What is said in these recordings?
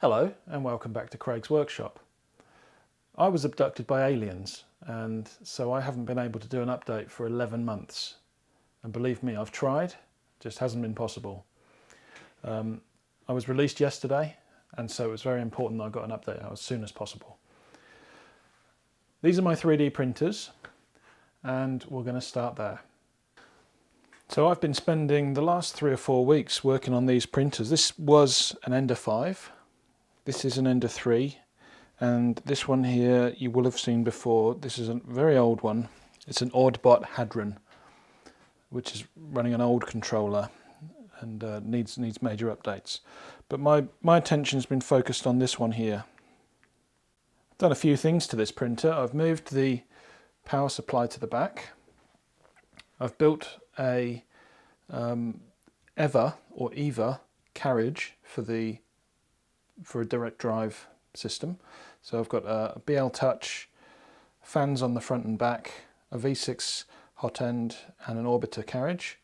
Hello and welcome back to Craig's Workshop. I was abducted by aliens and so I haven't been able to do an update for 11 months. And believe me, I've tried, it just hasn't been possible. I was released yesterday and so it was very important that I got an update out as soon as possible. These are my 3D printers and we're going to start there. So I've been spending the last 3 or 4 weeks working on these printers. This was an Ender 5, this is an Ender 3, and this one here you will have seen before. This is a very old one. It's an Ordbot Hadron, which is running an old controller and needs major updates. But my attention has been focused on this one here. I've done a few things to this printer. I've moved the power supply to the back. I've built a EVA carriage for a direct drive system. So I've got a BL Touch, fans on the front and back, a V6 hot end and an orbiter carriage.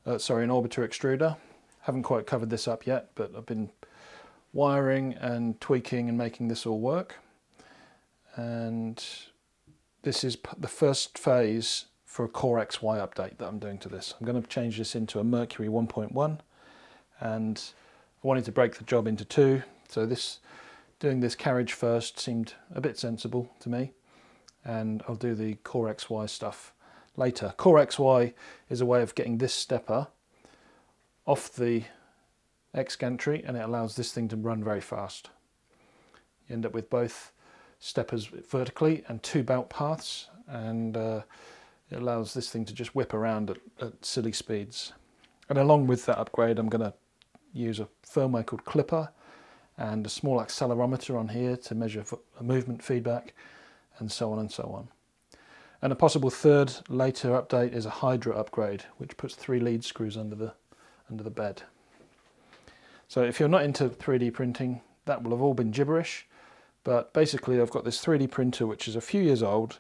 An orbiter extruder. Haven't quite covered this up yet, but I've been wiring and tweaking and making this all work. And this is the first phase for a Core XY update that I'm doing to this. I'm going to change this into a Mercury 1.1 and I wanted to break the job into 2. So doing this carriage first seemed a bit sensible to me, and I'll do the Core XY stuff later. Core XY is a way of getting this stepper off the X gantry and it allows this thing to run very fast. You end up with both steppers vertically and 2 belt paths, and it allows this thing to just whip around at silly speeds. And along with that upgrade, I'm going to use a firmware called Clipper and a small accelerometer on here to measure movement feedback, and so on and so on. And a possible third later update is a Hydra upgrade, which puts 3 lead screws under the bed. So if you're not into 3D printing, that will have all been gibberish. But basically I've got this 3D printer which is a few years old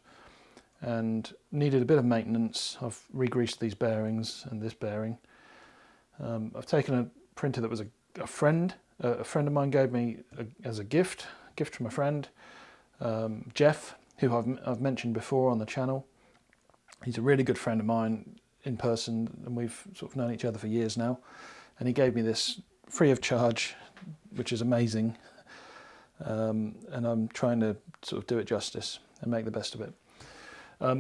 and needed a bit of maintenance. I've re-greased these bearings and this bearing. I've taken a printer that was a friend of mine gave me as a gift from a friend, Jeff, who I've mentioned before on the channel. He's a really good friend of mine in person and we've sort of known each other for years now. And he gave me this free of charge, which is amazing. And I'm trying to sort of do it justice and make the best of it.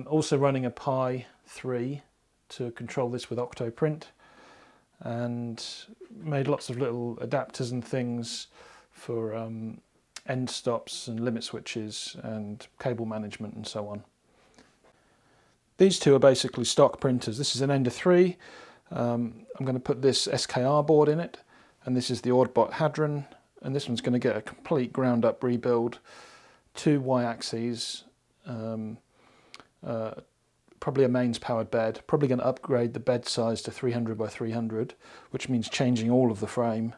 Also running a Pi 3 to control this with Octoprint, and made lots of little adapters and things for end stops and limit switches and cable management and so on. These two are basically stock printers. This is an Ender 3. I'm going to put this SKR board in it, and this is the Ordbot Hadron, and this one's going to get a complete ground up rebuild, 2 Y-axes, probably a mains powered bed, probably going to upgrade the bed size to 300 by 300, which means changing all of the frame,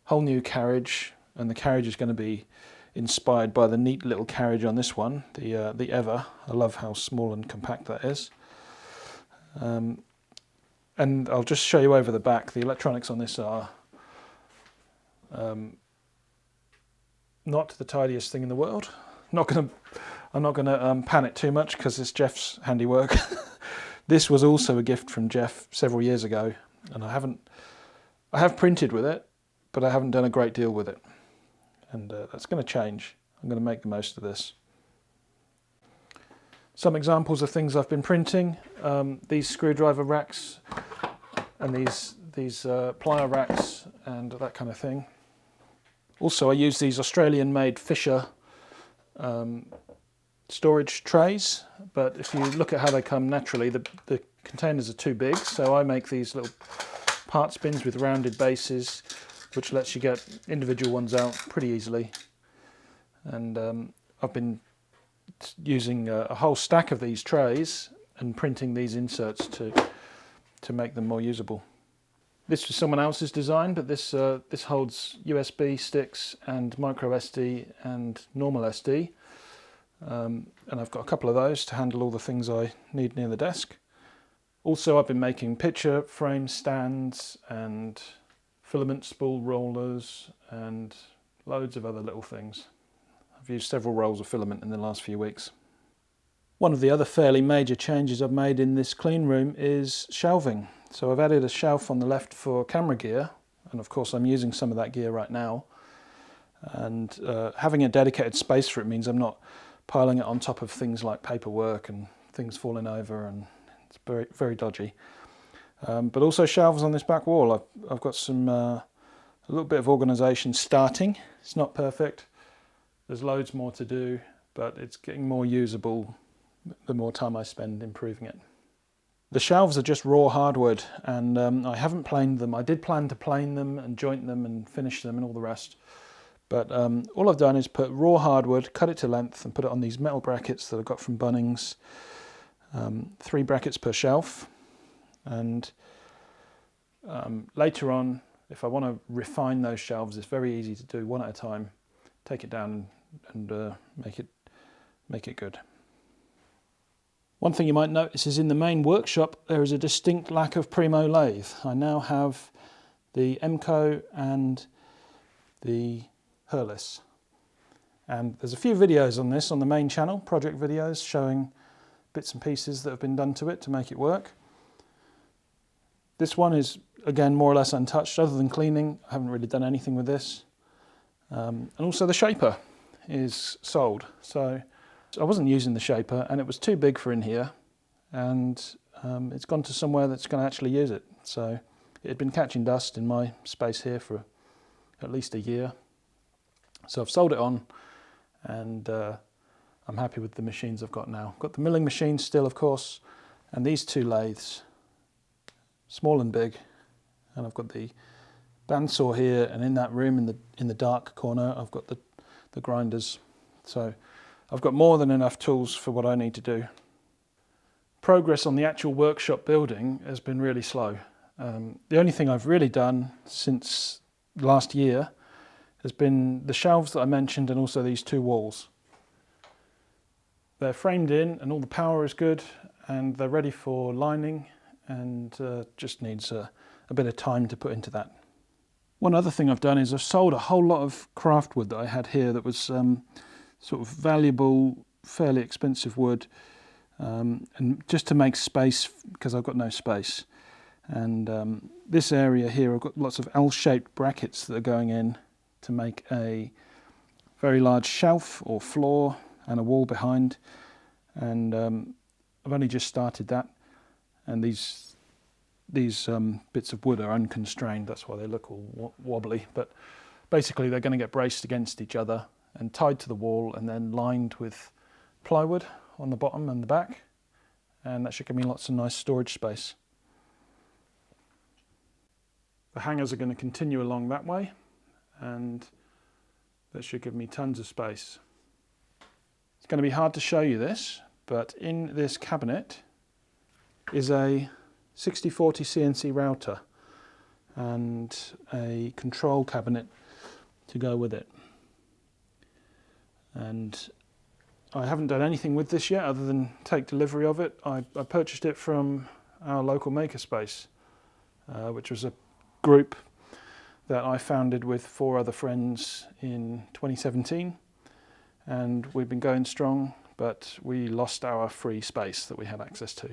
whole new carriage, and the carriage is going to be inspired by the neat little carriage on this one, the EVA. I love how small and compact that is. And I'll just show you over the back. The electronics on this are not the tidiest thing in the world. I'm not going to pan it too much because it's Jeff's handiwork. This was also a gift from Jeff several years ago, and I have printed with it, but I haven't done a great deal with it. And that's going to change. I'm going to make the most of this. Some examples of things I've been printing: these screwdriver racks and these plier racks and that kind of thing. Also, I use these Australian-made Fisher storage trays, but if you look at how they come naturally, the containers are too big, so I make these little parts bins with rounded bases, which lets you get individual ones out pretty easily. And I've been using a whole stack of these trays and printing these inserts to make them more usable. This was someone else's design, but this holds USB sticks and micro SD and normal SD. And I've got a couple of those to handle all the things I need near the desk. Also, I've been making picture frame stands and filament spool rollers and loads of other little things. I've used several rolls of filament in the last few weeks. One of the other fairly major changes I've made in this clean room is shelving. So I've added a shelf on the left for camera gear, and of course I'm using some of that gear right now. And having a dedicated space for it means I'm not piling it on top of things like paperwork and things falling over, and it's very, very dodgy. But also shelves on this back wall. I've got some a little bit of organisation starting. It's not perfect. There's loads more to do, but it's getting more usable the more time I spend improving it. The shelves are just raw hardwood, and I haven't planed them. I did plan to plane them and joint them and finish them and all the rest. But all I've done is put raw hardwood, cut it to length and put it on these metal brackets that I got from Bunnings. 3 brackets per shelf. And later on, if I want to refine those shelves, it's very easy to do one at a time. Take it down and make it good. One thing you might notice is in the main workshop there is a distinct lack of Primo lathe. I now have the Emco and the Hurlis. And there's a few videos on this on the main channel, project videos showing bits and pieces that have been done to it to make it work. This one is again more or less untouched. Other than cleaning, I haven't really done anything with this. And also the shaper is sold. So I wasn't using the shaper and it was too big for in here, and it's gone to somewhere that's going to actually use it. So it had been catching dust in my space here for at least a year. So I've sold it on, and I'm happy with the machines I've got now. I've got the milling machine still, of course, and these 2 lathes, small and big. And I've got the bandsaw here, and in that room in the dark corner I've got the grinders. So I've got more than enough tools for what I need to do. Progress on the actual workshop building has been really slow. The only thing I've really done since last year has been the shelves that I mentioned, and also these 2 walls. They're framed in and all the power is good, and they're ready for lining, and just needs a bit of time to put into that. One other thing I've done is I've sold a whole lot of craft wood that I had here that was sort of valuable, fairly expensive wood, and just to make space, because I've got no space. And this area here, I've got lots of L-shaped brackets that are going in to make a very large shelf or floor and a wall behind. And I've only just started that, and these bits of wood are unconstrained. That's why they look all wobbly, but basically they're going to get braced against each other and tied to the wall, and then lined with plywood on the bottom and the back, and that should give me lots of nice storage space. The hangers are going to continue along that way, and that should give me tons of space. It's going to be hard to show you this, but in this cabinet is a 6040 CNC router and a control cabinet to go with it. And I haven't done anything with this yet other than take delivery of it. I purchased it from our local makerspace, which was a group that I founded with 4 other friends in 2017, and we've been going strong, but we lost our free space that we had access to.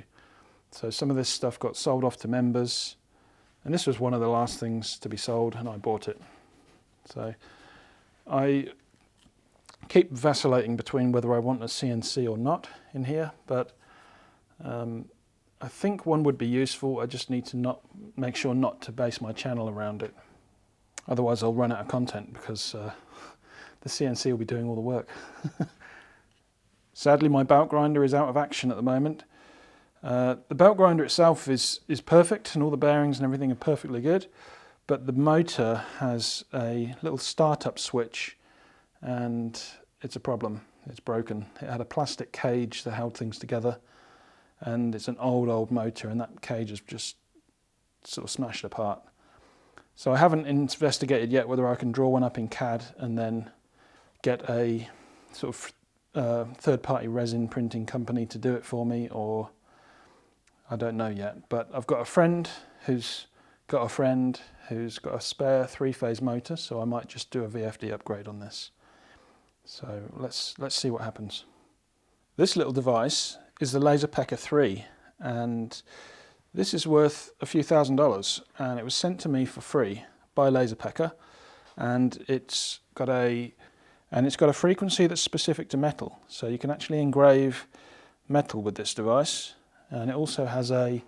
So some of this stuff got sold off to members, and this was one of the last things to be sold, and I bought it. So I keep vacillating between whether I want a CNC or not in here, but I think one would be useful. I just need to make sure not to base my channel around it. Otherwise I'll run out of content, because the CNC will be doing all the work. Sadly, my belt grinder is out of action at the moment. The belt grinder itself is perfect, and all the bearings and everything are perfectly good, but the motor has a little startup switch, and it's a problem. It's broken. It had a plastic cage that held things together, and it's an old motor, and that cage is just sort of smashed apart. So I haven't investigated yet whether I can draw one up in CAD and then get a sort of third-party resin printing company to do it for me, or I don't know yet. But I've got a friend who's got a friend who's got a spare 3-phase motor, so I might just do a VFD upgrade on this. So let's see what happens. This little device is the LaserPecker 3, and this is worth a few $1,000s, and it was sent to me for free by LaserPecker, and it's got a frequency that's specific to metal, so you can actually engrave metal with this device, and it also has a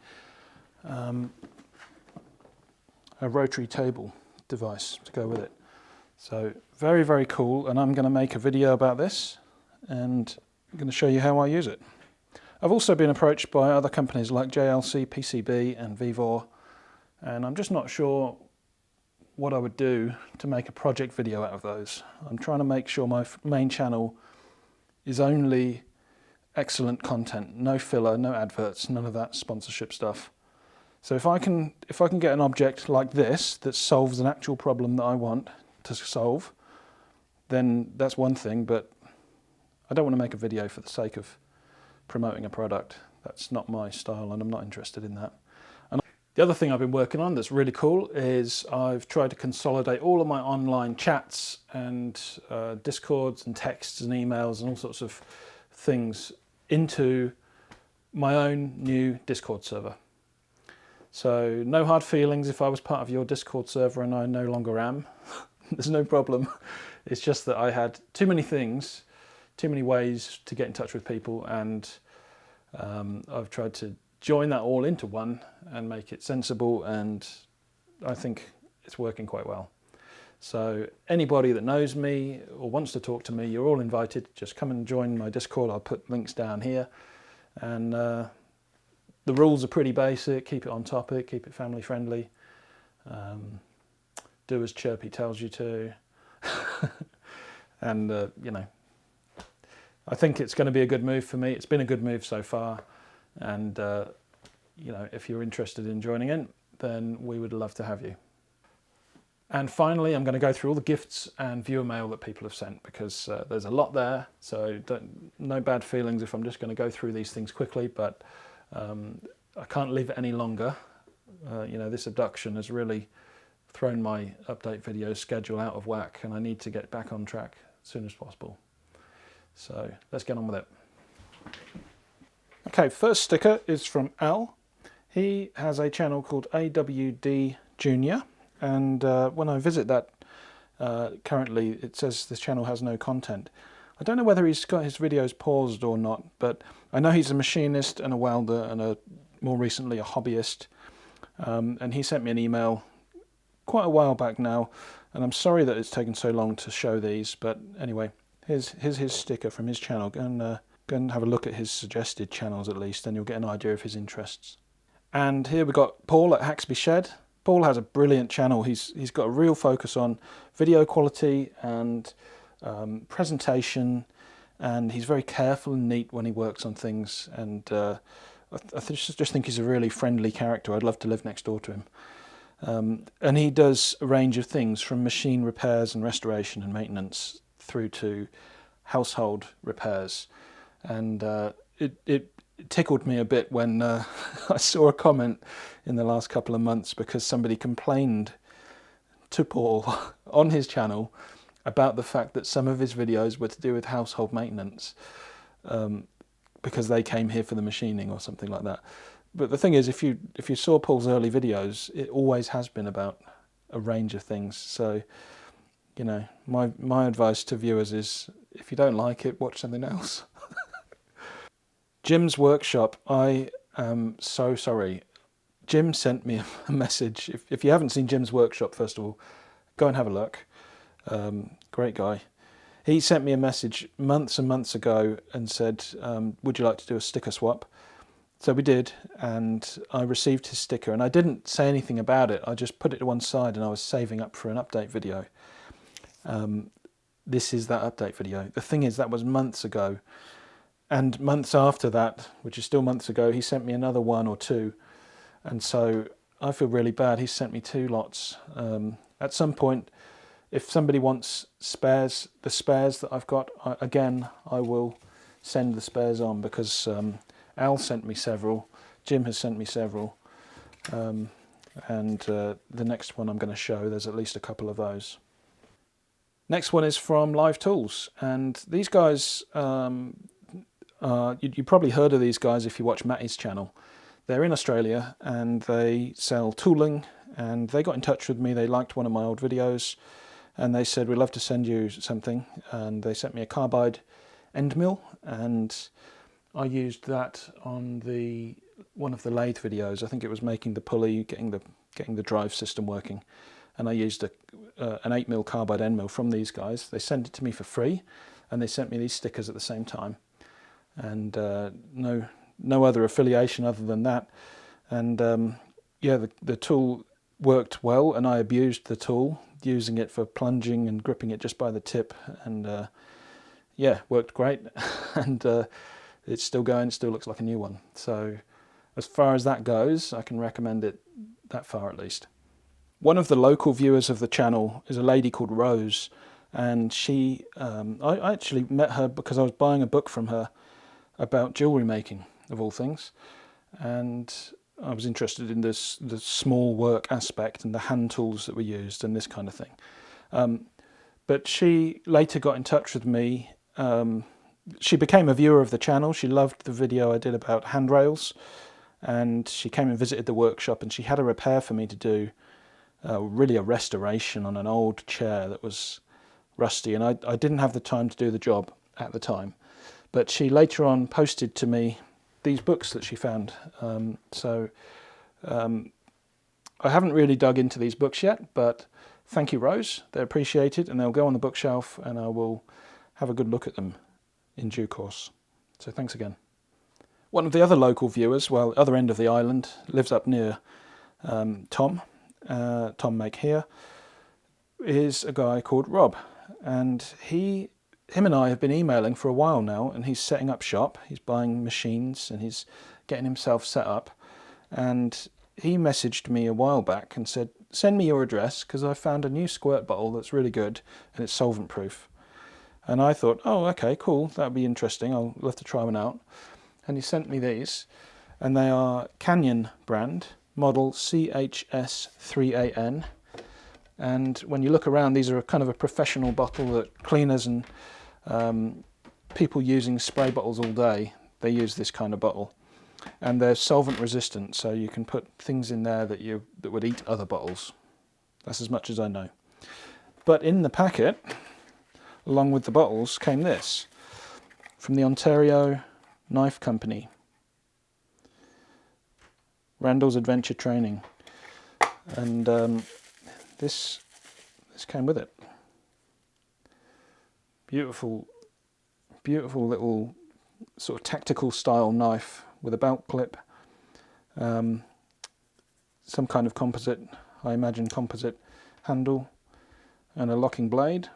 rotary table device to go with it. So very, very cool, and I'm going to make a video about this, and I'm going to show you how I use it. I've also been approached by other companies like JLC, PCB and Vevor, and I'm just not sure what I would do to make a project video out of those. I'm trying to make sure my main channel is only excellent content, no filler, no adverts, none of that sponsorship stuff. So if I can get an object like this that solves an actual problem that I want to solve, then that's one thing, but I don't want to make a video for the sake of promoting a product. That's not my style, and I'm not interested in that. And the other thing I've been working on that's really cool is I've tried to consolidate all of my online chats and discords and texts and emails and all sorts of things into my own new Discord server. So no hard feelings if I was part of your Discord server and I no longer am. There's no problem. It's just that I had too many things, too many ways to get in touch with people, and I've tried to join that all into one and make it sensible, and I think it's working quite well. So anybody that knows me or wants to talk to me, you're all invited. Just come and join my Discord. I'll put links down here, and the rules are pretty basic. Keep it on topic, keep it family friendly. Do as Chirpy tells you to. And, you know, I think it's going to be a good move for me. It's been a good move so far. And, you know, if you're interested in joining in, then we would love to have you. And finally, I'm going to go through all the gifts and viewer mail that people have sent, because there's a lot there. So no bad feelings if I'm just going to go through these things quickly, but I can't leave it any longer. You know, this abduction has really thrown my update video schedule out of whack, and I need to get back on track as soon as possible. So let's get on with it. Okay, first sticker is from Al. He has a channel called AWD Junior, and when I visit that, currently it says this channel has no content. I don't know whether he's got his videos paused or not, but I know he's a machinist and a welder and more recently a hobbyist. And he sent me an email quite a while back now, and I'm sorry that it's taken so long to show these, but anyway, here's his sticker from his channel. Go and have a look at his suggested channels at least, and you'll get an idea of his interests. And here we've got Paul at Haxby Shed. Paul has a brilliant channel. He's got a real focus on video quality and presentation, and he's very careful and neat when he works on things, and I just think he's a really friendly character. I'd love to live next door to him. And he does a range of things from machine repairs and restoration and maintenance through to household repairs. And it tickled me a bit when I saw a comment in the last couple of months because somebody complained to Paul on his channel about the fact that some of his videos were to do with household maintenance because they came here for the machining or something like that. But the thing is, if you saw Paul's early videos, it always has been about a range of things. So, you know, my advice to viewers is, if you don't like it, watch something else. Jim's Workshop, I am so sorry. Jim sent me a message. If you haven't seen Jim's Workshop, first of all, go and have a look. Great guy. He sent me a message months and months ago and said, would you like to do a sticker swap? So we did, and I received his sticker, and I didn't say anything about it. I just put it to one side, and I was saving up for an update video. This is that update video. The thing is, that was months ago, and months after that, which is still months ago, he sent me another one or two, and so I feel really bad. He sent me 2 lots. At some point, if somebody wants spares, the spares that I've got, again, I will send the spares on, because Al sent me several, Jim has sent me several. and the next one I'm going to show, there's at least a couple of those. Next one is from Live Tools, and these guys, you probably heard of these guys if you watch Matty's channel. They're in Australia and they sell tooling, and they got in touch with me. They liked one of my old videos and they said, we'd love to send you something, and they sent me a carbide end mill, and I used that on one of the lathe videos. I think it was making the pulley, getting the drive system working, and I used an 8mm carbide end mill from these guys. They sent it to me for free, and they sent me these stickers at the same time, and no other affiliation other than that. And yeah, the tool worked well, and I abused the tool, using it for plunging and gripping it just by the tip, and yeah, worked great. And it's still going, it still looks like a new one. So as far as that goes, I can recommend it that far at least. One of the local viewers of the channel is a lady called Rose, and she, I actually met her because I was buying a book from her about jewellery making, of all things, and I was interested in the small work aspect and the hand tools that were used and this kind of thing. But she later got in touch with me. She became a viewer of the channel. She loved the video I did about handrails, and she came and visited the workshop, and she had a repair for me to do, really a restoration on an old chair that was rusty, and I didn't have the time to do the job at the time. But she later on posted to me these books that she found. So I haven't really dug into these books yet, but thank you, Rose. They're appreciated, and they'll go on the bookshelf, and I will have a good look at them in due course. So thanks again. One of the other local viewers, well, other end of the island, lives up near Tom Make Here, is a guy called Rob, and him and I have been emailing for a while now, and he's setting up shop, he's buying machines, and he's getting himself set up. And he messaged me a while back and said, send me your address, because I found a new squirt bottle that's really good and it's solvent proof. And I thought, oh, okay, cool, that'd be interesting, I'll have to try one out. And he sent me these, and they are Canyon brand, model CHS3AN. And when you look around, these are kind of a professional bottle that cleaners and people using spray bottles all day, they use this kind of bottle. And they're solvent resistant, so you can put things in there that would eat other bottles. That's as much as I know. But in the packet, along with the bottles, came this from the Ontario Knife Company, Randall's Adventure Training, and this came with it. Beautiful little sort of tactical style knife with a belt clip, some kind of composite, I imagine composite handle, and a locking blade,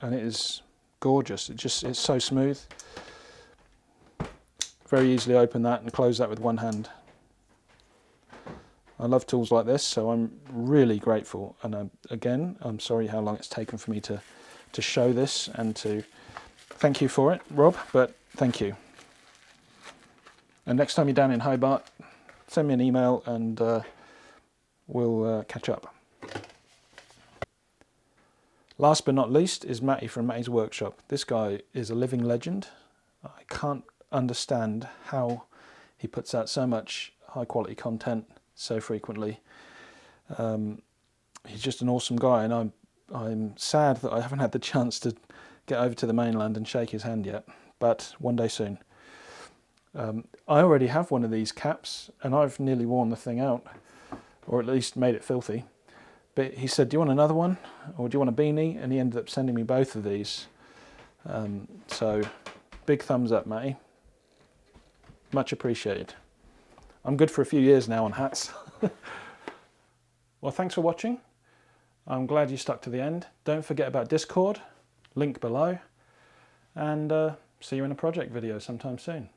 and it is gorgeous. It's so smooth. Very easily open that and close that with one hand. I love tools like this, so I'm really grateful. And again, I'm sorry how long it's taken for me to show this and to thank you for it, Rob, but thank you. And next time you're down in Hobart, send me an email and we'll catch up. Last but not least is Matty from Matty's Workshop. This guy is a living legend. I can't understand how he puts out so much high quality content so frequently. He's just an awesome guy, and I'm sad that I haven't had the chance to get over to the mainland and shake his hand yet, but one day soon. I already have one of these caps, and I've nearly worn the thing out, or at least made it filthy. But he said, do you want another one, or do you want a beanie? And he ended up sending me both of these. So big thumbs up, Matty. Much appreciated. I'm good for a few years now on hats. Well, thanks for watching. I'm glad you stuck to the end. Don't forget about Discord, link below, and see you in a project video sometime soon.